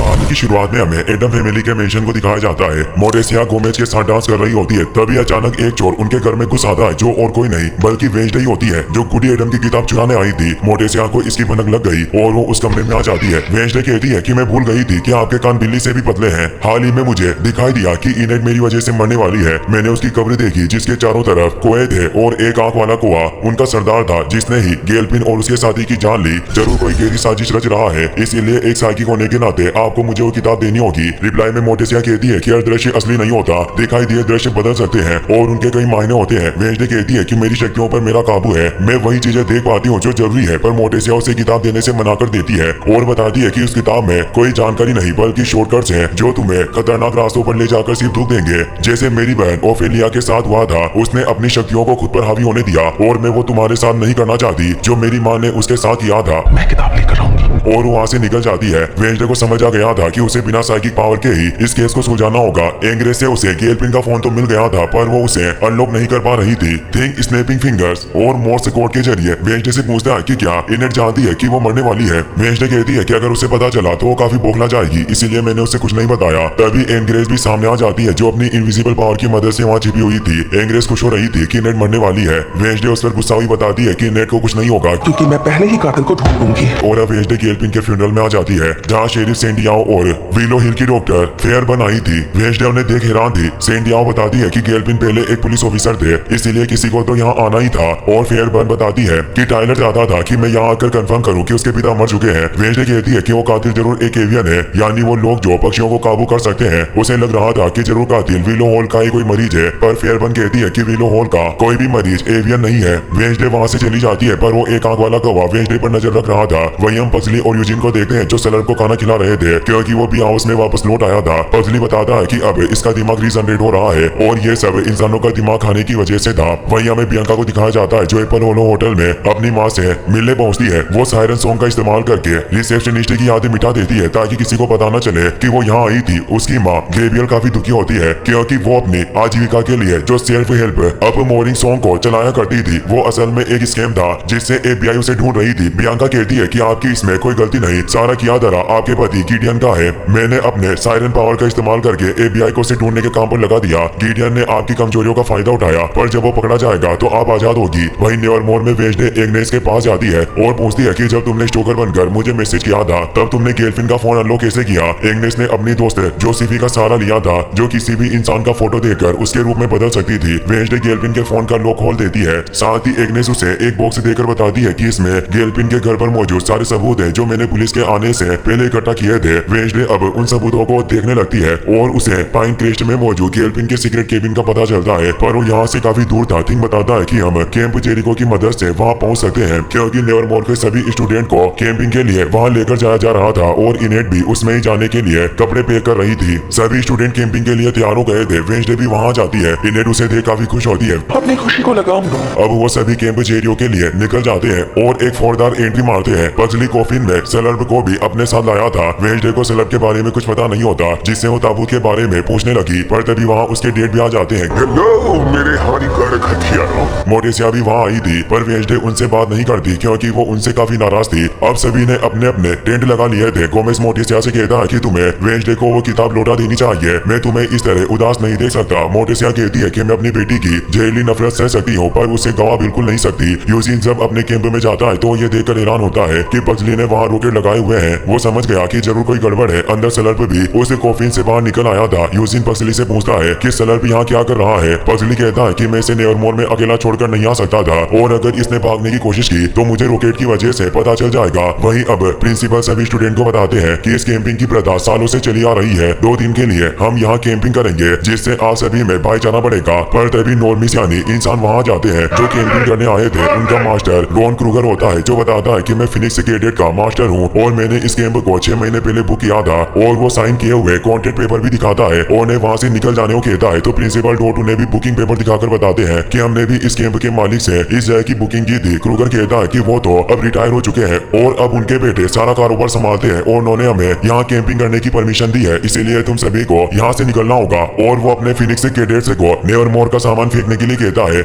कहानी की शुरुआत में हमें एडम फैमिली के मेंशन को दिखाया जाता है। मोटेसिया गोमेज के साथ डांस कर रही होती है, तभी अचानक एक चोर उनके घर में घुस आता है, जो और कोई नहीं बल्कि वेंसडे होती है, जो गुडी एडम की किताब चुराने आई थी। मोटेसिया को इसकी भनक लग गई और वो उस कमरे में आ जाती है। वेंसडे कहती है कि मैं भूल गई थी कि आपके कान बिल्ली से भी पतले हैं। हाल ही में मुझे दिखाई दिया कि इनेट मेरी वजह से मरने वाली है। मैंने उसकी कब्र देखी जिसके चारों तरफ कुएं थे और एक आंख वाला कुआ उनका सरदार था, जिसने ही गेलपिन और उसके साथी की जान ली। जरूर कोई गहरी साजिश रच रहा है, इसीलिए एक साइकिक होने के नाते आपको मुझे वो किताब देनी होगी। रिप्लाई में मोटेसिया कहती है कि हर दृश्य असली नहीं होता, दिखाई दिए दृश्य बदल सकते हैं और उनके कई मायने होते हैं। वेंसडे कहती है कि मेरी शक्तियों पर मेरा काबू है, मैं वही चीजें देख पाती हूँ जो जरूरी है, पर मोटेसिया उसे किताब देने से मना कर देती है और बताती है कि उस किताब में कोई जानकारी नहीं बल्कि शॉर्टकट्स हैं जो तुम्हें खतरनाक रास्तों पर ले जाकर सिर्फ दुख देंगे। जैसे मेरी बहन ओफेलिया के साथ हुआ था, उसने अपनी शक्तियों को खुद पर हावी होने दिया और मैं वो तुम्हारे साथ नहीं करना चाहती जो मेरी माँ ने उसके साथ किया था। मैं किताब लेकर आऊंगी। और वहाँ से निकल जाती है। वेंसडे को समझ आ गया था कि उसे बिना साइकिक पावर के ही इस केस को सुलझाना होगा। एंग्रेस से उसे गेलपिन का फोन तो मिल गया था, पर वो उसे अनलॉक नहीं कर पा रही थी। थिंक स्नैपिंग फिंगर्स और मोर्स कोड के जरिए वेंसडे से पूछता है कि क्या इनेट जानती है कि वो मरने वाली है। वेंसडे कहती है कि अगर उसे पता चला तो वो काफी बौखला जाएगी, इसीलिए मैंने उसे कुछ नहीं बताया। तभी एंग्रेस भी सामने आ जाती है, जो अपनी इनविजिबल पावर की मदद से वहाँ छिपी हुई थी। एंग्रेस खुश हो रही थी कि इनेट मरने वाली है। वेंसडे उस पर गुस्सा हुई बताती है कि इनेट को कुछ नहीं होगा, क्योंकि मैं पहले ही कातिल को ढूंढ लूंगी। और अब वेंसडे गेलपिन के फ्यूनरल में आ जाती है, जहाँ शेरिफ सेंटियाओ और विलो हिल की डॉक्टर फेयरबर्न आई थी। वेंसडे उन्हें देख हैरान थी। सेंटियाओ बताती है कि गेलपिन पहले एक पुलिस ऑफिसर थे, इसीलिए किसी को तो यहाँ आना ही था। और फेयरबर्न बताती है कि टाइलर चाहता था कि मैं यहाँ आकर कंफर्म करूँ कि उसके पिता मर चुके हैं। वेंसडे कहती है कि वो कातिल जरूर एक एवियन है, यानी वो लोग जो पक्षियों को काबू कर सकते हैं। उसे लग रहा था कि जरूर कातिल विलो हॉल का ही कोई मरीज है, पर फेयरबर्न कहती है कि विलो हॉल का कोई भी मरीज एवियन नहीं है। वेंसडे वहाँ से चली जाती है, पर वो एक आंख वाला कौवा वेंसडे पर नजर रख रहा था। वहीं हम पगली और यूजिन को देखते हैं, जो सेलर को खाना खिला रहे थे, क्योंकि वो भी हाउस में वापस लौट आया था। पगली बताता है कि अब इसका दिमाग रीजनरेट हो रहा है और ये सब इंसानों का दिमाग खाने की वजह से था। वहीं हमें बियांका को दिखाया जाता है, जो एप्पल होलो होटल में अपनी माँ से मिलने पहुंचती है। वो सायरन सॉन्ग का इस्तेमाल करके रिसेप्शनिस्ट की यादें मिटा देती है, ताकि किसी को पता न चले कि वो यहाँ आई थी। उसकी माँ ग्रेबियल काफी दुखी होती है, क्योंकि वो अपनी आजीविका के लिए जो self help up mooring song को चलाया करती थी, वो असल में एक स्कैम था जिससे FBI उसे ढूंढ रही थी। बियांका कहती है कि आपकी इसमें कोई गलती नहीं, सारा किया धरा आपके पति गिडियन का है। मैंने अपने सायरन पावर का इस्तेमाल करके FBI को उसे ढूंढने के काम पर लगा दिया। गिडियन ने आपकी कमजोरियों का फायदा उठाया, पर जब वो पकड़ा जाएगा तो आप आजाद होगी। वहीं नेवरमोर में वेंसडे एग्नेस के पास जाती है और पूछती है कि जब तुमने स्टोकर बनकर मुझे मैसेज किया था, तब तुमने गेलफिन का फोन अनलॉक कैसे किया। एग्नेस ने अपनी दोस्त जोसेफी का सहारा लिया था, जो किसी भी इंसान का फोटो देखकर उसके रूप में बदल सकती थी। वेंसडे गेलफिन के फोन का लॉक खोल देती है। साथ ही एग्नेस उसे एक बॉक्स देकर बताती है कि इसमें गेलफिन के घर पर मौजूद सारे सबूत हैं, जो मैंने पुलिस के आने से पहले इकट्ठा किए थे। वेंसडे अब उन सबूतों को देखने लगती है और उसे पाइन क्रेस्ट में मौजूद गेलफिन के सीक्रेट केबिन का पता चलता है, पर वो यहाँ से काफी दूर था। थिंग बताता है कि हम कैंप जेरिको की मदद से वहाँ पहुँच सकते हैं, क्योंकि नेवरमोर के सभी स्टूडेंट को कैंपिंग के लिए वहाँ लेकर जाया जा रहा था और इनेट भी उसमें ही जाने के लिए कपड़े पैक कर रही थी। सभी स्टूडेंट कैंपिंग के लिए तैयार हो गए थे। वेंसडे भी वहाँ जाती है। इनेट उसे देख काफी खुश होती है। अपनी खुशी को लगाऊंगा। अब वो सभी कैंप जेरियो के लिए निकल जाते हैं और एक फौजदार एंट्री मारते हैं। पगली कॉफिन में सेलर्ब को भी अपने साथ लाया था। वेंसडे को सेलर्ब के बारे में कुछ पता नहीं होता, जिससे वो ताबूत के बारे में पूछने लगी, पर तभी वहाँ उसके डेट भी आ जाते हैं। हेलो मेरे हानिकारक हथियारों। मोटेसिया भी वहाँ आई थी, पर वेंसडे उनसे बात नहीं करती, क्योंकि वो उनसे काफी नाराज थी। अब सभी ने अपने अपने टेंट लगा लिए थे। गोमेज मोटेसिया से कहता है कि तुम्हें वेंसडे को वो किताब लौटा देनी चाहिए, मैं तुम्हें इस तरह उदास नहीं देख सकता। मोटेसिया कहती है कि मैं अपनी बेटी की जहरीली नफरत सह सकती हूँ, पर उसे गवा बिल्कुल नहीं सकती। यूजिन जब अपने कैंप में जाता है तो ये देखकर हैरान होता है कि पगली ने वहाँ रॉकेट लगाए हुए हैं। वो समझ गया कि जरूर कोई गड़बड़ है। अंदर सेलर्प भी उस कॉफिन से बाहर निकल आया था। यूजिन पगली से पूछता है कि सेलर्प यहाँ क्या कर रहा है। पगली कहता है कि मैं इसे नेवरमोर में अकेला छोड़कर नहीं आ सकता था, और अगर इसने भागने की कोशिश की तो मुझे रॉकेट की वजह से पता चल जाएगा। वहीं अब प्रिंसिपल सभी स्टूडेंट को बताते हैं कि इस कैंपिंग की प्रथा सालों से चली आ रही है। 2 दिन के लिए हम यहाँ कैंपिंग करेंगे, जिससे आप सभी में भाईचारा बढ़ेगा। पर तभी नॉर्मिस यानी इंसान वहाँ जाते हैं जो कैंपिंग करने आए थे। उनका मास्टर रॉन क्रूगर होता है, जो बताता है कि मैं फिनिक्स कैडेट का मास्टर हूँ और मैंने इस कैंप को 6 महीने पहले बुक किया था, और वो साइन किए हुए कॉन्ट्रैक्ट पेपर भी दिखाता है और उन्हें वहाँ से निकल जाने को कहता है। तो प्रिंसिपल डोट उन्हें भी बुकिंग पेपर दिखाकर बताते हैं कि हमने भी इस कैंप के मालिक से इस जगह की बुकिंग की थी। क्रूगर कहता है कि वो तो अब रिटायर हो चुके हैं और अब उनके बेटे सारा कारोबार संभालते हैं, और उन्होंने हमें यहाँ कैंपिंग करने की परमिशन दी है, इसीलिए तुम सभी को यहाँ से निकलना होगा। और वो अपने फिनिक्स कैडेट्स को नेवरमोर का सामान फेंकने के लिए कहता है।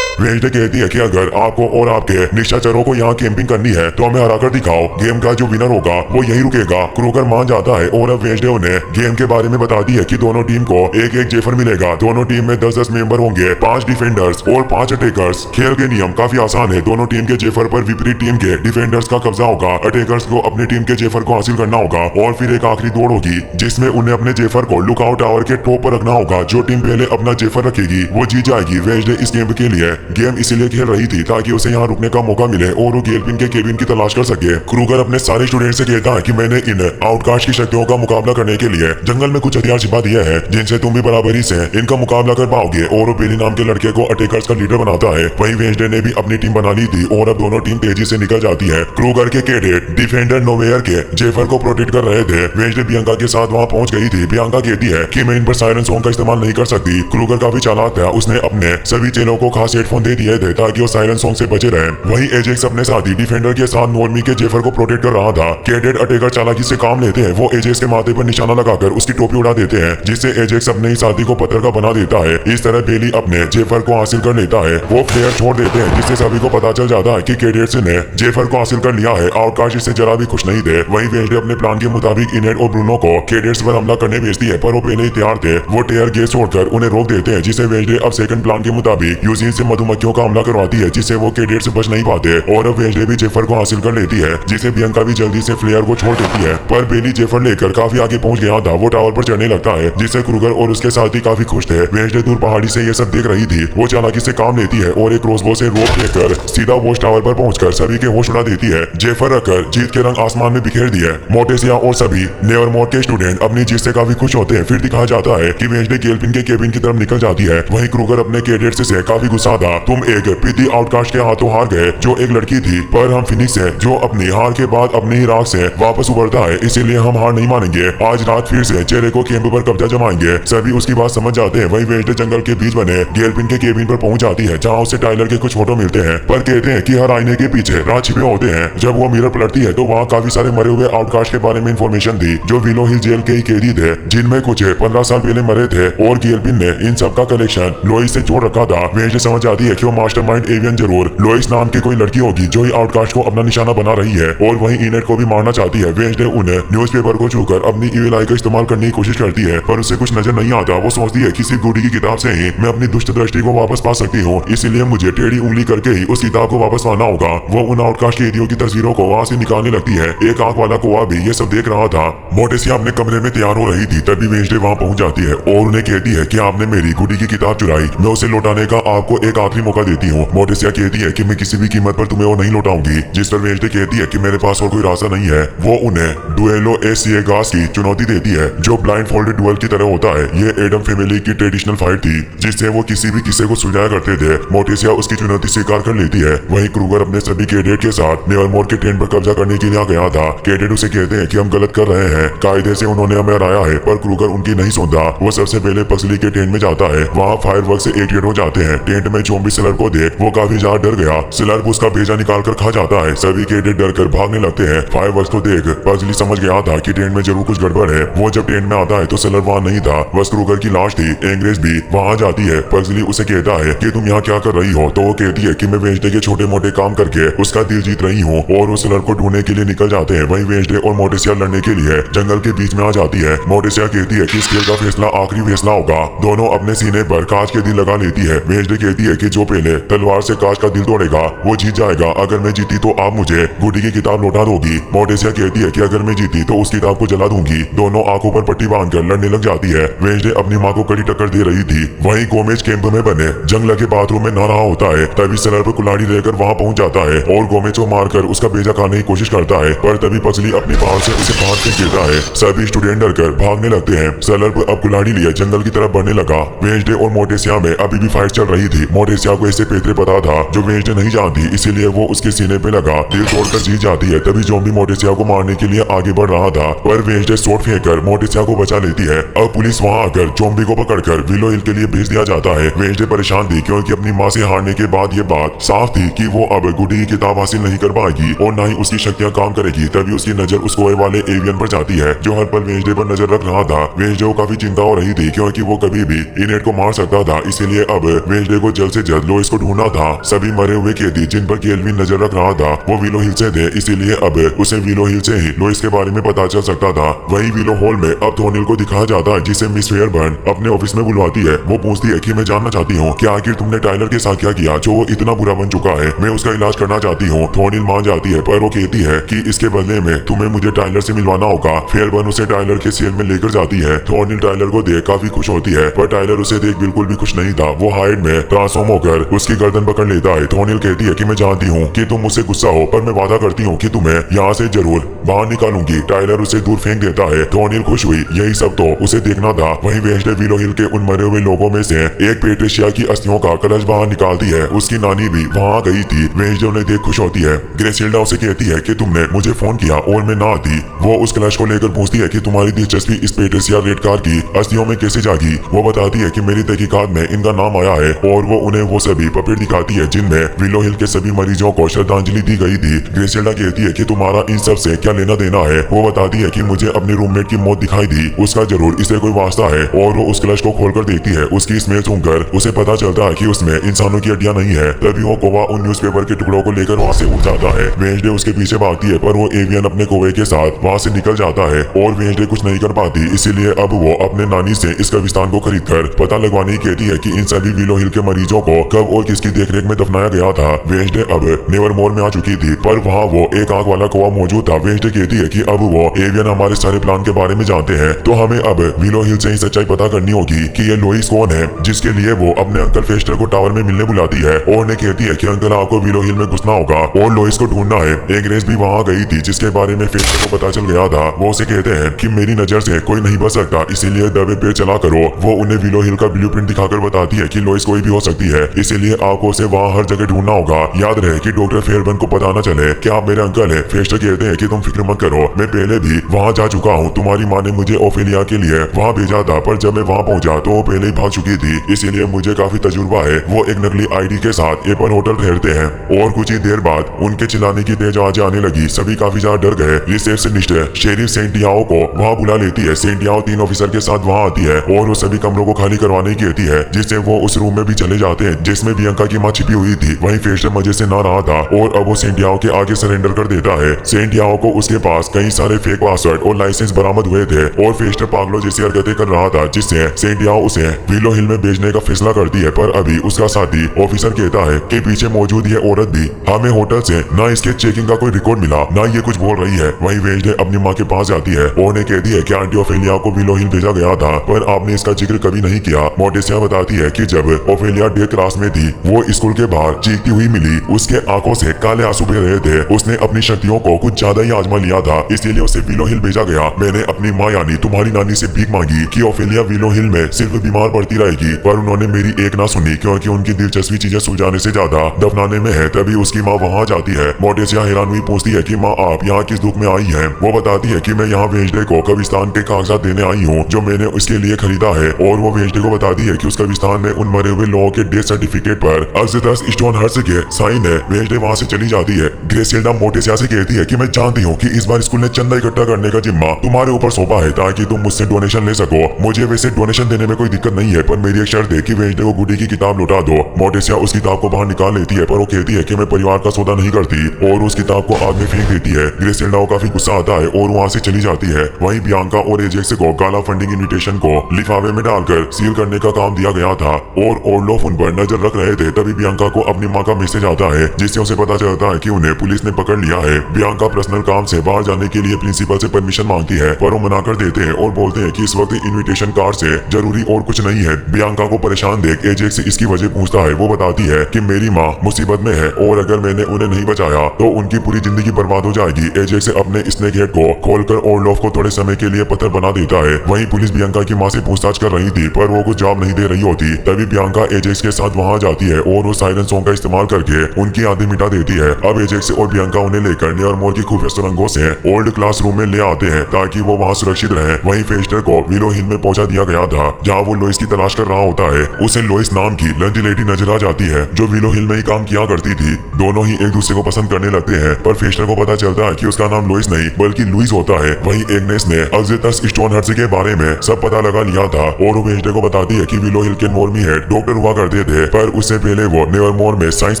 वेंसडे कहती है कि अगर आपको और आपके निशाचरों को यहाँ कैंपिंग करनी है तो हमें हराकर दिखाओ, गेम का जो विनर होगा वो यही रुकेगा। क्रूगर मान जाता है और अब वेंसडे उन्हें गेम के बारे में बताती है कि दोनों टीम को एक एक जेफर मिलेगा। दोनों टीम में 10-10 मेंबर होंगे, 5 डिफेंडर्स और 5 अटैकर्स। खेल के नियम काफी आसान है। दोनों टीम के जेफर पर विपरीत टीम के डिफेंडर्स का कब्जा होगा। अटैकर्स को अपनी टीम के जेफर को हासिल करना होगा और फिर एक आखिरी दौड़ होगी जिसमें उन्हें अपने जेफर को लुकआउट टावर के टॉप पर रखना होगा। जो टीम पहले अपना जेफर रखेगी वो जीत जाएगी। वेंसडे इस गेम के लिए गेम इसीलिए खेल रही थी ताकि उसे यहाँ रुकने का मौका मिले और वो गेलपिन के केबिन की तलाश कर सके। क्रूगर अपने सारे स्टूडेंट से कहता है कि मैंने इन आउटकास्ट की शक्तियों का मुकाबला करने के लिए जंगल में कुछ हथियार छिपा दिए हैं जिनसे तुम भी बराबरी से इनका मुकाबला कर पाओगे। और वो बेली नाम के लड़के को अटैकर्स का लीडर बनाता है। वहीं वेंसडे ने भी अपनी टीम बना ली थी और अब दोनों टीम तेजी से निकल जाती है। क्रूगर के कैडेट डिफेंडर नोवेयर के जेफर को प्रोटेक्ट कर रहे थे। वेंसडे बियांका के साथ वहां पहुंच गई थी। बियांका कहती है कि मैं इन पर सायरन सॉन्ग का इस्तेमाल नहीं कर सकती। क्रूगर काफी चालाक था, उसने अपने सभी चेलों को खास हेडफोन दे दिए थे ताकि वो सायरन सॉन्ग से बचे रहे। वहीं एजेक्स अपने साथी डिफेंडर के साथ नॉर्मी के जेफर को प्रोटेक्ट कर रहा था। कैडेट अटैकर चालाकी से काम लेते हैं। वो एजेक्स के माथे पर निशाना लगाकर उसकी टोपी उड़ा देते हैं जिससे एजेक्स अपने ही साथी को पत्थर का बना देता है। इस तरह बेली अपने जेफर को हासिल कर लेता है। वो प्लेयर छोड़ देते हैं जिससे सभी को पता चल जाता है कि कैडेट्स ने जेफर को हासिल कर लिया है। आउटकास्ट इससे जरा भी खुश नहीं थे। वहीं वेंसडे अपने प्लान के मुताबिक इनेट और ब्रूनो को कैडेट्स पर हमला करने भेजती है पर वो पहले ही तैयार थे। वो टेयर गैस छोड़कर उन्हें रोक देते हैं जिसे वेंसडे अब सेकंड प्लान के मुताबिक यूजीन से मधुमक्खियों का हमला करवाती है जिससे वो कैडेट से बच नहीं पाते। और अब वेंसडे भी जेफर को हासिल कर लेती है जिसे बियांका भी जल्दी से फ्लेयर को छोड़ देती है। पर बेली जेफर लेकर काफी आगे पहुंच गया था। वो टावर पर चढ़ने लगता है जिससे क्रूगर और उसके साथी काफी खुश थे। वेंसडे दूर पहाड़ी से ये सब देख रही थी। वो चालाकी से काम लेती है और एक क्रॉसबो से रोप लेकर सीधा वॉच टावर पर पहुंचकर सभी के होश उड़ा देती है। जेफर रखकर जीत के रंग आसमान में बिखेर दिए। मोटेसिया और सभी नेवरमोर के स्टूडेंट अपनी जीत से काफी खुश होते हैं। फिर दिखाया जाता है कि वेंसडे गेलपिन के केबिन की तरफ निकल जाती है। वहीं क्रूगर अपने कैडेट्स से काफी गुस्सा था। तुम एक पीती आउटकास्ट के हाथों हार गए जो एक लड़की थी, पर हम फिनिक्स है जो अपनी हार के बाद अपनी ही राख से वापस उभरता है, इसीलिए हम हार नहीं मानेंगे। आज रात फिर से चेहरे को कैंप पर कब्जा जमाएंगे। सभी उसकी बात समझ जाते हैं। वहीं वेंसडे जंगल के बीच बने गेलपिन के केबिन पर पहुंच जाती है जहां उसे टाइलर के कुछ फोटो मिलते हैं पर कहते हैं कि हर आईने के पीछे राज छिपे होते हैं। जब वो मिरर पलटती है तो वहाँ काफी सारे मरे हुए आउटकास्ट के बारे में इंफॉर्मेशन थी जो विलो हिल जेल के ही कैदी थे जिनमें कुछ 15 साल पहले मरे थे और गेलपिन ने इन सब का कलेक्शन लोइस से जोड़ रखा था। वेंसडे समझ जाती है कि वो मास्टरमाइंड एवियन जरूर लोइस नाम की कोई लड़की होगी जो ही आउटकास्ट को अपना निशाना बना रही है और वहीं इनेट को भी मारना चाहती है। वेंसडे उन्हें न्यूज़पेपर को छूकर अपनी इविल आई का इस्तेमाल करने की कोशिश करती है पर उसे कुछ नजर नहीं आता। वो सोचती है किसी गुडी की किताब से ही मैं अपनी दुष्ट दृष्टि को वापस पा सकती हूँ, इसलिए मुझे टेढ़ी उंगली करके ही उस किताब को वापस पाना होगा। वो उन आउटकास्ट कैदियों की तस्वीरों को वहाँ से निकालने लगती है। एक आंख वाला कोआ भी ये सब देख रहा था। मोटेसिया अपने कमरे में तैयार हो रही थी तभी वेंसडे वहाँ पहुंच जाती है और उन्हें कहती है कि आपने मेरी गुडी की किताब चुराई, मैं उसे लौटाने का आपको एक आखिरी मौका देती हूँ। मोटेसिया कहती है कि मैं किसी भी कीमत पर तुम्हें वो नहीं लौटाऊंगी। जिस पर वेंसडे कहती है कि मेरे पास और कोई रास्ता नहीं है। वो उन्हें डुएलो ए सिएगास की चुनौती देती है जो ब्लाइंड फोल्डेड डुएल की तरह होता है। ये एडम फैमिली की ट्रेडिशनल फाइट थी जिससे वो किसी भी किस्से को सुलझाया करते थे। मोटेसिया उसकी चुनौती स्वीकार कर लेती है। वहीं क्रूगर अपने सभी कैडेट के साथ नेवरमोर के टेंट पर कब्जा करने के लिए गया था। कैडेट उसे कहते हैं कि हम गलत कर रहे हैं, कायदे से उन्होंने हमें हराया है, पर क्रूगर उनकी नहीं सुनता। वो सबसे पहले पगली के टेंट में जाता है। वहाँ फायरवर्क से एटिएट हो जाते हैं। टेंट में ज़ॉम्बी सिलर को देख वो काफी ज्यादा डर गया। सिलर उसका भेजा निकाल कर खा जाता है। सभी कैडेट डर कर भागने लगते हैं। फायरवर्क्स को देख पगली समझ गया था कि टेंट में जरूर कुछ गड़बड़ है। वो जब टेंट में आता है तो सिलर वहाँ नहीं था, बस क्रूगर की लाश थी। एंग्रेज भी वहाँ जाती है। पगली उसे कहता है कि तुम यहाँ क्या कर रही हो, तो वो कहती है कि मैं वेंसडे के छोटे मोटे काम करके उसका दिल जीत रही हूँ और उस सिलर को ढूंढने के लिए निकल जाते हैं। वहीं वेंसडे और मोटेसिया लड़ने के लिए जंगल के बीच में आ जाती है। मोटेसिया कहती है कि इस खेल का फैसला आखिरी फैसला होगा। दोनों अपने सीने पर कांच के दिल लगा लेती है। वेंसडे कहती है कि जो पहले तलवार से कांच का दिल तोड़ेगा वो जीत जाएगा। अगर मैं जीती तो आप मुझे गुडी की किताब लौटा दोगी। मोटेसिया कहती है कि अगर मैं जीती तो उस किताब को जला दूंगी। दोनों आंखों पर पट्टी बांधकर लड़ने लग जाती है। वेंसडे अपनी माँ को कड़ी टक्कर दे रही थी। वहीं गोमेज कैंप में बने जंग लगे बाथरूम में नहा रहा होता है तभी सिलर पर कुल्हाड़ी लेकर वहाँ पहुंच जाता है और गोमेज को मारकर उसका बेजा खाने की कोशिश करता है पर तभी पगली अपनी पहाड़ से उसे फाड़ के गिरता है। सभी स्टूडेंट डरकर भागने लगते हैं। सिलर अब कुल्हाड़ी लिए जंगल की तरफ बढ़ने लगा। वेंसडे और मोटेसिया में अभी भी फाइट चल रही थी। मोटेसिया को ऐसे पेतरे पता था जो वेंसडे नहीं जानती, इसीलिए वो उसके सीने पे लगा दिल तोड़कर जीत जाती है। तभी ज़ॉम्बी मोटेसिया को मारने के लिए आगे बढ़ रहा था पर वेंसडे शॉट फेंककर मोटेसिया को बचा लेती है। अब पुलिस वहाँ आकर ज़ॉम्बी को पकड़कर विलो हिल के लिए भेज दिया जाता है। वेंसडे परेशान थी क्योंकि अपनी माँ से हारने के बाद ये बात साफ थी कि वो अब गुडी की किताब हासिल नहीं कर पाएगी और न ही उसकी शक्तियां काम करेगी। तभी उसकी नजर उस कोए वाले एवियन पर जाती है जो हर पल वेंसडे पर नजर रख रहा था। वेंसडे को काफी चिंता हो रही थी क्योंकि वो कभी भी इनेट को मार सकता था, इसीलिए अब वेंसडे को जल्द से मकसद लोइस को ढूंढना था। सभी मरे हुए कैदी जिन पर केल्विन नजर रख रहा था वो विलो हिल से थे, इसीलिए अब उसे विलो हिल से ही लोइस के बारे में पता चल सकता था। वही विलो हॉल में अब थोर्निल को दिखाया जाता है जिसे मिस फेयरबर्न अपने ऑफिस में बुलवाती है। वो पूछती है कि मैं जानना चाहती हूँ कि आखिर तुमने टाइलर के साथ क्या किया जो वो इतना बुरा बन चुका है, मैं उसका इलाज करना चाहती हूँ। थोर्निल मान जाती है पर वो कहती है कि इसके बदले में तुम्हें मुझे टाइलर से मिलवाना होगा। फेयरबर्न उसे टाइलर के सेल में लेकर जाती है। थोर्निल टाइलर को देख काफी खुश होती है पर टाइलर उसे देख बिल्कुल भी खुश नहीं था। वो हाइड में ट्रांसफॉर्म होकर उसकी गर्दन पकड़ लेता है। थोर्निल कहती है कि मैं जानती हूँ कि तुम मुझसे गुस्सा हो पर मैं वादा करती हूँ कि तुम्हें यहाँ से जरूर बाहर निकालूंगी। टाइलर उसे दूर फेंक देता है। थोर्निल खुश हुई, यही सब तो उसे देखना था। वहीं वेंसडे विलो हिल के उन मरे हुए लोगों में से एक पेट्रिशिया की अस्थियों का कलश बाहर निकालती है। उसकी नानी भी वहाँ गई थी। वेंसडे उन्हें देख खुश होती है। ग्रेसिल्डा उसे कहती है कि तुमने मुझे फोन किया और मैं ना आती। वो उस कलश को लेकर पूछती है कि तुम्हारी दिलचस्पी इस पेट्रिशिया रेड कार की अस्थियों में कैसे जागी। वो बताती है कि मेरी तहकीकात में इनका नाम आया है और वो उन्हें वो सभी पपेट दिखाती है जिनमें विलो हिल के सभी मरीजों को श्रद्धांजलि दी गई थी। ग्रेसिल्डा कहती है कि तुम्हारा इन सब से क्या लेना देना है। वो बताती है कि मुझे अपने रूममेट की मौत दिखाई दी, उसका जरूर इसे कोई वास्ता है। और वो उस कलश को खोलकर देखती है। उसकी स्मेल सुनकर उसे पता चलता है कि उसमें इंसानों की हड्डियां नहीं है। तभी वो कोवा उन न्यूज़पेपर के टुकड़ों को लेकर वहाँ से उठ जाता है। वेंसडे उसके पीछे भागती है पर वो एवियन अपने कोवे के साथ वहाँ से निकल जाता है और वेंसडे कुछ नहीं कर पाती, इसीलिए अब वो अपने नानी से इस कब्रिस्तान को खरीदकर पता लगवाने की कहती है कि इन सभी विलो हिल के मरीजों को कब और किसकी देखरेख में दफनाया गया था। वेंसडे अब नेवरमोर में आ चुकी थी पर वहाँ वो एक आंख वाला कौवा मौजूद था। वेंसडे कहती है कि अब वो एवियन हमारे सारे प्लान के बारे में जानते हैं, तो हमें अब विलो हिल से ही सच्चाई पता करनी होगी कि ये लोइस कौन है जिसके लिए वो अपने अंकल फेस्टर को टावर में मिलने बुलाती है। और ने कहती है कि अंकल आपको विलो हिल में घुसना होगा और लोइस को ढूंढना है। एक रेस भी वहाँ गई थी जिसके बारे में फेस्टर को पता चल गया था। वो उसे कहते हैं कि मेरी नजर से कोई नहीं बच सकता, इसीलिए दबे पे चला करो। वो उन्हें विलो हिल का ब्लूप्रिंट दिखाकर बताती है कि लोइस कोई भी हो सकती है, इसीलिए आपको उसे वहाँ हर जगह ढूंढना होगा। याद रहे कि डॉक्टर फेयरबर्न को पता न चले कि आप मेरे अंकल है। फेस्टर कहते हैं कि तुम फिक्र मत करो, मैं पहले भी वहाँ जा चुका हूँ। तुम्हारी माँ ने मुझे ओफेलिया के लिए वहाँ भेजा था पर जब मैं वहाँ पहुँचा तो वो पहले ही भाग चुकी थी, इसीलिए मुझे काफी तजुर्बा है। वो एक नकली आईडी के साथ एपल होटल ठहरते हैं और कुछ ही देर बाद उनके चिल्लाने की तेज आवाजें आने लगी। सभी काफी ज्यादा डर गए। रिसेप्शनिस्ट शेरिफ सेंटियाओ को वहाँ बुला लेती है। सेंटियाओ 3 ऑफिसर के साथ वहाँ आती है और वो सभी कमरों को खाली करवाने की कहती है, जिससे वो उस रूम में भी चले जाते हैं जिसमें बियंका की माँ छिपी हुई थी। वहीं फेस्टर मजे से ना रहा था और अब वो सेंटियाओ के आगे सरेंडर कर देता है। सेंटियाओ को उसके पास कई सारे फेक पासवर्ड और लाइसेंस बरामद हुए थे और फेस्टर पागलों जैसी हरकतें कर रहा था, जिससे सेंटियाओ उसे विलो हिल में भेजने का फैसला करती है। पर अभी उसका साथी ऑफिसर कहता है कि पीछे मौजूद ये औरत भी हमें होटल से ना इसके चेकिंग का कोई रिकॉर्ड मिला ना ये कुछ बोल रही है। वहीं वेंसडे अपनी माँ के पास जाती है और उन्हें कहती है कि आंटी ओफेलिया को विलो हिल भेजा गया था पर आपने इसका जिक्र कभी नहीं किया। मोर्टिसिया बताती है कि जब ओफेलिया डे क्लास में थी वो स्कूल के बाहर चीखती हुई मिली। उसके आंखों से काले आंसू बह रहे थे। उसने अपनी शक्तियों को कुछ ज्यादा ही आजमा लिया था, इसलिए उसे विलो हिल भेजा गया। मैंने अपनी माँ यानी तुम्हारी नानी से भीख मांगी कि ओफेलिया विलो हिल में सिर्फ बीमार पड़ती रहेगी, पर उन्होंने मेरी एक ना सुनी क्योंकि उनकी दिलचस्पी चीजें सुलझाने से ज्यादा दफनाने में है। तभी उसकी माँ वहाँ जाती है। मोर्टिसिया हैरान हुई पूछती है कि माँ आप यहाँ किस दुख में आई हैं? वो बताती है कि मैं यहाँ वेंसडे को कब्रिस्तान के कागजात देने आई हूँ जो मैंने उसके लिए खरीदा है। और वो वेंसडे को बताती है कि उस कब्रिस्तान में उन मरे हुए लोगों के डेथ सर्टिफिकेट पर अक्सतस स्टोनहर्स्ट के साइन है। वेंसडे वहाँ से चली जाती है। ग्रेसिल्डा मोर्टिसिया से कहती है कि मैं जानती हूँ कि इस बार स्कूल ने चंदा इकट्ठा करने का जिम्मा तुम्हारे ऊपर सौंपा है ताकि तुम मुझसे डोनेशन ले सको। मुझे वैसे डोनेशन देने में कोई दिक्कत नहीं है पर मेरी एक शर्त है कि वेंसडे को गुडी की किताब लौटा दो। मोर्टिसिया उस किताब को बाहर निकाल लेती है पर वो कहती है कि मैं परिवार का सौदा नहीं करती और उस किताब को आग में फेंक देती है। ग्रेसिल्डा को काफी गुस्सा आता है और वहाँ से चली जाती है। वहीं बियांका और एजेक्स को गाला फंडिंग इन्विटेशन को लिफाफे में डालकर सील करने का काम दिया गया था और ओर्लोफ उन पर नजर रख रहे थे। तभी बियांका को अपनी माँ का मैसेज आता है जिससे उसे पता चलता है कि उन्हें पुलिस ने पकड़ लिया है। बियांका पर्सनल काम से बाहर जाने के लिए प्रिंसिपल से परमिशन मांगती है पर वो मना कर देते हैं और बोलते हैं कि इस वक्त इन्विटेशन कार्ड से जरूरी और कुछ नहीं है। बियांका को परेशान देख एजेक्स से इसकी वजह पूछता है। वो बताती है कि मेरी माँ मुसीबत में है और अगर मैंने उन्हें नहीं बचाया तो उनकी पूरी जिंदगी बर्बाद हो जाएगी। एजेक्स अपने स्नेक हेड को खोलकर ओर्लोफ को थोड़े समय के लिए पत्थर बना देता है। वहीं पुलिस बियांका की माँ से पूछताछ कर रही थी पर वो कुछ जवाब नहीं दे रही होती। तभी बियांका एजेक्स के साथ वहाँ जाती है और वो साइरन सॉन्ग का इस्तेमाल करके उनकी यादें मिटा देती है। अब एजेक्स और बियांका उन्हें लेकर नेवरमोर की खुफिया सुरंगों से ओल्ड क्लासरूम में ले आते हैं ताकि वो वहाँ सुरक्षित रहे। वहीं फेस्टर को विलो हिल में पहुंचा दिया गया था जहाँ वो लोइस की तलाश कर रहा होता है। उसे लोइस नाम की लंजी लेडी नजर आ जाती है जो विलो हिल में ही काम किया करती थी। दोनों ही एक दूसरे को पसंद करने लगते हैं पर फेस्टर को पता चलता है कि उसका नाम लोइस नहीं बल्कि लुइस होता है। वहीं एग्नेस ने अक्सतस स्टोनहर्स्ट के बारे में सब पता लगा लिया था और वो वेंसडे को बताती है कि विलो हिल के नॉर्मी हेड डॉक्टर हुआ करते थे थे, पर उससे पहले वो नेवरमोर में साइंस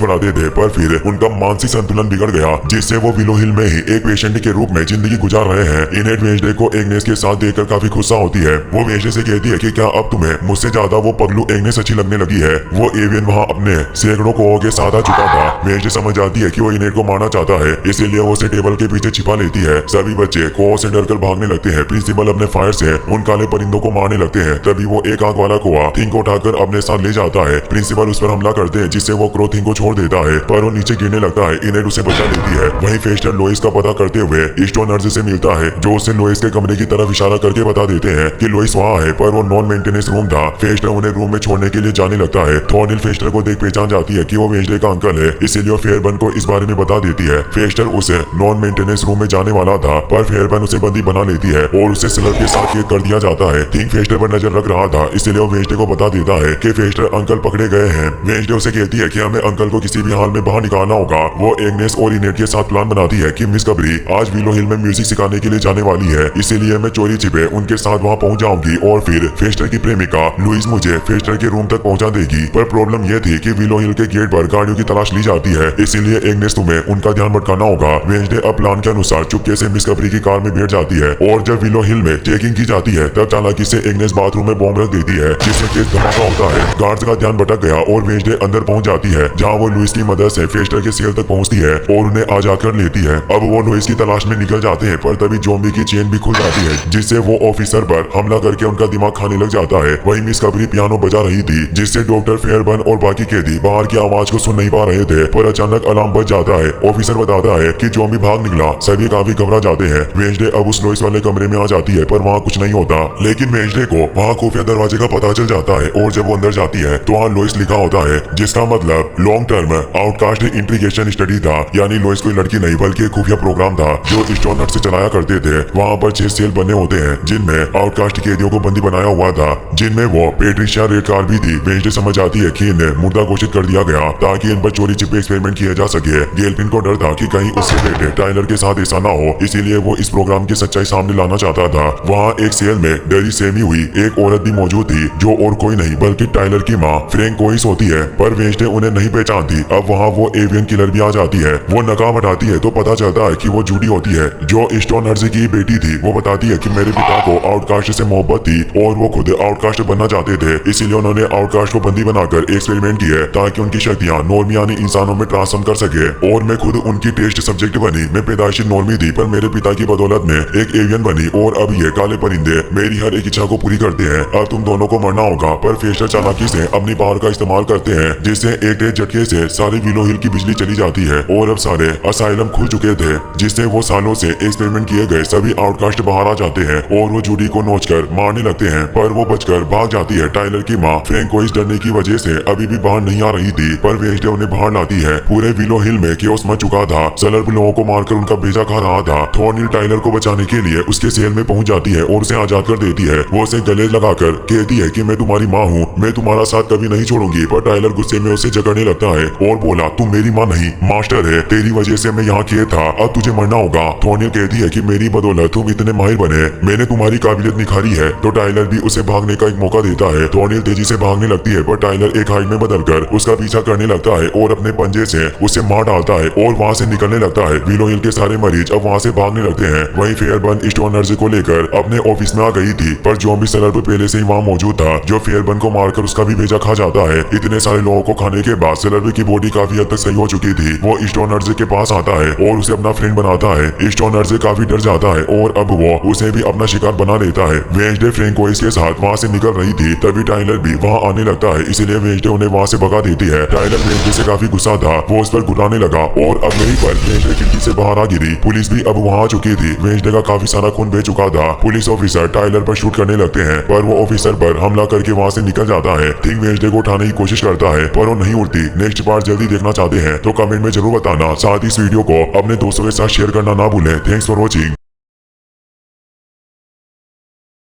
पढ़ाते थे, पर फिर उनका मानसिक संतुलन बिगड़ गया, जिससे वो विलो हिल में ही एक पेशेंट के रूप में जिंदगी गुजार रहे हैं। इनेट वेंसडे को एग्नेस के साथ देखकर काफी गुस्सा होती है। वो वेंसडे से कहती है कि क्या अब तुम्हें मुझसे ज्यादा वो पगलू एग्नेस अच्छी लगने लगी है। वो एवियन वहाँ अपने सैकड़ों कोहों के साथ आ चुका था। वेंसडे समझ जाती है कि वो इनेट को मारना चाहता है, इसीलिए वो उसे टेबल के पीछे छिपा लेती है। सभी बच्चे कोहो से डरकर भागने लगते हैं। प्रिंसिपल अपने फायर से उन काले परिंदों को मारने लगते हैं। तभी वो एक आंख वाला कोहा थिंग को उठाकर अपने साथ ले जाता है। प्रिंसिपल उस पर हमला करते हैं, जिससे वो क्रो थिंग को छोड़ देता है, पर वो नीचे गिरने लगता है। इनेट उसे बचा लेती है। वहीं फेस्टर लोइस का पता करते हुए स्टोनर्स से मिलता है, जो उसे लोइस के कमरे की तरफ इशारा करके बता देते हैं कि लोइस वहाँ है, पर वो नॉन मेंटेनेंस रूम था। फेस्टर उन्हें रूम में छोड़ने के लिए जाने लगता है। थॉर्निल फेस्टर को देख पहचान जाती है कि वो वेंसडे का अंकल है, इसीलिए वो फेयरबर्न को इस बारे में बता देती है। फेस्टर उसे नॉन मेंटेनेंस रूम में जाने वाला था, पर फेयरबर्न उसे बंदी बना लेती है और उसे स्लग के साथ कैद कर दिया जाता है। थिंग फेस्टर पर नजर रख रहा था, इसलिए वो वेंसडे को बता देता है कि फेस्टर अंकल पकड़े गए हैं। वेंसडे उसे कहती है कि हमें अंकल को किसी भी हाल में बाहर निकालना होगा। वो एग्नेस और इनेट के साथ प्लान बनाती है कि मिस गब्री आज विलो हिल में म्यूजिक सिखाने के लिए जाने वाली है, इसीलिए मैं चोरी छिपे उनके साथ वहाँ पहुँच जाऊंगी और फिर फेस्टर की प्रेमिका लुइस मुझे फेस्टर के रूम तक पहुँचा देगी। पर प्रॉब्लम यह थी कि विलो हिल के गेट पर गाड़ियों की तलाश ली जाती है, इसीलिए एग्नेस तुम्हें उनका ध्यान भटकाना होगा। वेंसडे अब प्लान के अनुसार चुपके से मिस गब्री की कार में बैठ जाती है और जब विलो हिल में चेकिंग की जाती है तब चालाकी से एग्नेस बाथरूम में बॉम्ब रख देती है, जिससे तेज धमाका होता है। गार्ड्स का ध्यान भटक गया और वेंसडे अंदर पहुंच जाती है, जहां वो लुइस की मदद से फेस्टर के सेल तक पहुंचती है और उन्हें आजाद कर लेती है। अब वो लुइस की तलाश में निकल जाते हैं, पर तभी ज़ॉम्बी की चेन भी खुल जाती है, जिससे वो ऑफिसर पर हमला करके उनका दिमाग खाने लग जाता है। वहीं मिस गब्री पियानो बजा रही थी, जिससे डॉक्टर फेयरबर्न और बाकी कैदी बाहर की आवाज को सुन नहीं पा रहे थे, पर अचानक अलार्म बज जाता है। ऑफिसर बताता है कि ज़ॉम्बी भाग निकला। सभी काफी घबरा जाते हैं। वेंसडे अब उस लुइस वाले कमरे में आ जाती है, पर वहाँ कुछ नहीं होता, लेकिन वेंसडे को वहाँ खुफिया दरवाजे का पता चल जाता है और जब वो अंदर जाती है तो वहाँ लुइस लिखा होता है, जिसका मतलब long term outcast integration study था, यानी लुइस कोई लड़की नहीं बल्कि एक खुफिया प्रोग्राम था जो स्टोनर्स से चलाया करते थे। वहाँ पर 6 सेल बने होते हैं, जिनमें आउटकास्ट कैदियों को बंदी बनाया हुआ था, जिनमें वो पेट्रिशिया रेडकार भी थी। वेंसडे समझ आती है कि इन्हें मुर्दा घोषित कर दिया गया ताकि इन पर चोरी छिपे एक्सपेरिमेंट किया जा सके। गेलपिन को डर था कि कहीं उसके बेटे टाइलर के साथ ऐसा ना हो, इसीलिए वो इस प्रोग्राम की सच्चाई सामने लाना चाहता था। वहाँ एक सेल में डरी सेमी हुई एक औरत भी मौजूद थी, जो और कोई नहीं बल्कि टाइलर की माँ फ्रैंक कोइस होती है, पर वेंसडे उन्हें नहीं पहचानती। अब वहाँ वो एवियन किलर भी आ जाती है। वो नकाब हटाती है तो पता चलता है कि वो जूडी होती है, जो स्टोनर्स की बेटी थी। वो बताती है कि मेरे पिता को आउटकास्ट से मोहब्बत थी और वो खुद आउटकास्ट बनना चाहते थे, इसीलिए उन्होंने आउटकास्ट को बंदी बनाकर एक्सपेरिमेंट किए ताकि उनकी शक्तियाँ नॉर्मी यानी इंसानों में ट्रांसफॉर्म कर सके। और मैं खुद उनकी टेस्ट सब्जेक्ट बनी। मैं पैदाइशी नॉर्मी थी, पर मेरे पिता की बदौलत में एक एवियन बनी और अब ये काले परिंदे मेरी हर एक इच्छा को पूरी करते हैं। अब तुम दोनों को मरना होगा। पर फेस्टर चालाकी से अपनी पावर का इस्तेमाल करते हैं, जिससे एक तेज झटके से सारे विलो हिल की बिजली चली जाती है और अब सारे असाइलम खुल चुके थे, जिससे वो सालों से एक्सपेरिमेंट किए गए सभी आउटकास्ट बाहर आ जाते हैं और वो जूडी को नोचकर मारने लगते हैं, पर वो बचकर भाग जाती है। टाइलर की माँ फ्रैंक को इस डरने की वजह से अभी भी बाहर नहीं आ रही थी, पर वेंसडे उन्हें बाहर लाती है। पूरे विलो हिल में केओस मच चुका था। सलर्प लोगों को मारकर उनका भेजा खा रहा था। थॉर्निल टाइलर को बचाने के लिए उसके सेल में पहुंच जाती है और उसे आजाद कर देती है। वो उसे गले लगाकर कहती है कि मैं तुम्हारी माँ हूँ, मैं तुम्हारा साथ कभी नहीं छोड़ूंगी। पर टाइलर गुस्से में उसे जकड़ने लगता है और बोला, तुम मेरी माँ नहीं मास्टर है, तेरी वजह से मैं यहाँ किया था, अब तुझे मरना होगा। थॉर्निल कहती है कि मेरी बदौलत तुम इतने माहिर बने, मैंने तुम्हारी काबिलियत निखारी है। तो टाइलर भी उसे भागने का एक मौका देता है। थॉर्निल तेजी से भागने लगती है, पर टाइलर एक हाइट में बदलकर उसका पीछा करने लगता है और अपने पंजे से उसे मार डालता है और वहाँ से निकलने लगता है। विलो हिल के सारे मरीज अब वहाँ से भागने लगते हैं। वहीं फेयरबर्न स्टोनर्स को लेकर अपने ऑफिस में आ गई थी, पर ज़ॉम्बी सलर्प पहले से ही वहाँ मौजूद था, जो फेयरबर्न को मारकर उसका भी भेजा खा जाता है। इतने सारे लोगों को खाने के बाद सलर्प की बॉडी काफी हद तक सही हो चुकी थी। वो स्टोनर्स के पास आता है और उसे अपना फ्रेंड बनाता है। स्टोनर्स काफी डर जाता है और अब वो उसे भी अपना शिकार बना लेता है। वेंसडे फ्रैंक कोइस के साथ वहाँ से निकल रही थी, तभी टाइलर भी वहाँ आने लगता है, इसीलिए वेंसडे उन्हें वहाँ से भगा देती है। टाइलर वेंसडे से काफी गुस्सा था, वो उस पर घुटाने लगा और अब यहीं पर वेंसडे खिड़की से बाहर आ गिरी। पुलिस भी अब वहाँ आ चुकी थी। वेंसडे का काफी सारा खून बह चुका था। पुलिस ऑफिसर टाइलर पर शूट करने लगते हैं, पर वो ऑफिसर पर हमला करके वहाँ से निकल जाता है। थिंग वेंसडे को उठाने की कोशिश करता है, पर वो नहीं उठती। नेक्स्ट पार्ट जल्दी देखना चाहते हैं तो कमेंट में जरूर बताना। साथ ही इस वीडियो को अपने दोस्तों के साथ शेयर करना ना भूलें। Thanks for watching.